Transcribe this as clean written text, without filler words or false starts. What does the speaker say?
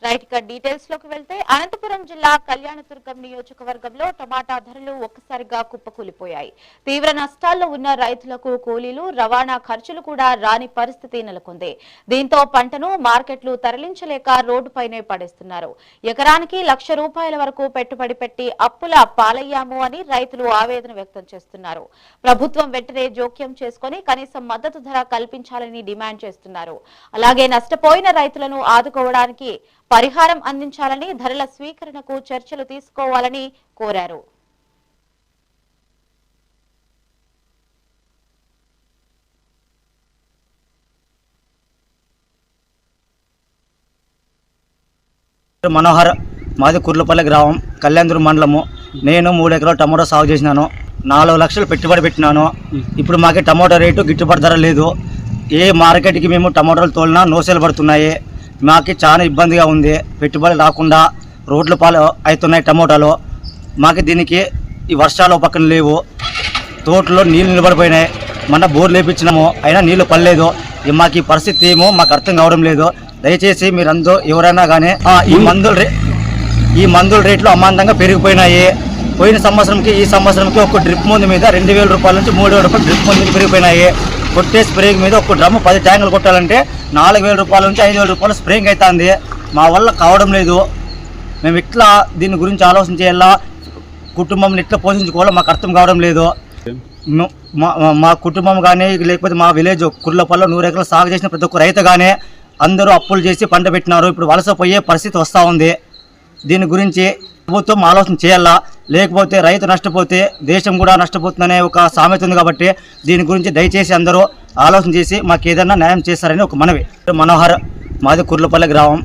Right గా details లోకి వెళ్తే అనంతపురం జిల్లా కళ్యాణదుర్గం నియోజకవర్గంలో టమాటా ధరలు ఒక్కసారిగా కుప్పకూలిపోయాయి. తీవ్ర నష్టాల్లో ఉన్న రైతులకు కూలీలు, రవాణా ఖర్చులు కూడా రాని పరిస్థితి నెలకొంది. దీంతో పంటను మార్కెట్లు తరలించలేక రోడ్డుపైనే పడేస్తున్నారు. ఎకరానికి ₹1,00,000 వరకు పెట్టుబడి పెట్టి అప్పుల పాలయ్యాము అని రైతులు ఆవేదన వ్యక్తం చేస్తున్నారు. ప్రభుత్వం వెంటనే జోక్యం చేసుకుని కనీసం మద్దతు ధర కల్పించాలని డిమాండ్ చేస్తున్నారు. అలాగే నష్టపోయిన రైతులను ఆదుకోవడానికి పరిహారం అందించాలని, ధరల స్వీకరణకు చర్చలు తీసుకోవాలని కోరారు. మనోహర్, మాది కుర్లపల్లి గ్రామం, కళ్యాణదుర్గం మండలము. నేను 3 ఎకరాలు టమాటో సాగు చేసినాను. 4 లక్షలు పెట్టుబడి పెట్టినాను. ఇప్పుడు మాకు టమాటో రేటు గిట్టుబాటు ధర లేదు. ఏ మార్కెట్కి మేము టమాటోలు తోలినా నోసేలు పడుతున్నాయి. మాకు చాలా ఇబ్బందిగా ఉంది. పెట్టుబడి రాకుండా రోడ్ల పాలు అవుతున్నాయి టమోటాలు. మాకు దీనికి ఈ వర్షాలు పక్కన లేవు. తోటలో నీళ్ళు నిలబడిపోయినాయి. మన బోర్లు వేపించినాము, అయినా నీళ్లు పడలేదు. మాకు ఈ పరిస్థితి ఏమో మాకు అర్థం కావడం లేదు. దయచేసి మీరందరూ ఎవరైనా కానీ ఈ మందుల రేట్లు అమాంతంగా పెరిగిపోయినాయి. పోయిన సంవత్సరంకి ఈ సంవత్సరంకి ఒక డ్రిప్ మందు మీద ₹2,000 నుంచి ₹3,000 డ్రిప్ మందు పెరిగిపోయినాయి. కొట్టే స్ప్రే మీద ఒక డ్రమ్ము 10 ట్యాంకులు కొట్టాలంటే ₹4,000 నుంచి ₹5,000 స్ప్రేయింగ్ అవుతుంది. మా వల్ల కావడం లేదు. మేము ఇట్లా దీని గురించి ఆలోచన చేయాలా, కుటుంబంని ఇట్లా పోషించుకోవాలో మాకు అర్థం కావడం లేదు. మా కుటుంబం కానీ లేకపోతే మా విలేజ్ కుర్లపల్లిలో 100 ఎకరాలు సాగు చేసిన ప్రతి ఒక్క రైతు కానీ అందరూ అప్పులు చేసి పంట పెట్టినారు. ఇప్పుడు వలస పోయే పరిస్థితి వస్తూ ఉంది. దీని గురించి ప్రభుత్వం ఆలోచన చేయాలా, లేకపోతే రైతు నష్టపోతే దేశం కూడా నష్టపోతుందనే ఒక సామెత ఉంది. కాబట్టి దీని గురించి దయచేసి అందరూ ఆలోచన చేసి మాకు ఏదైనా న్యాయం చేస్తారని ఒక మనవి. మనోహర్, మాది కుర్లపల్లి గ్రామం.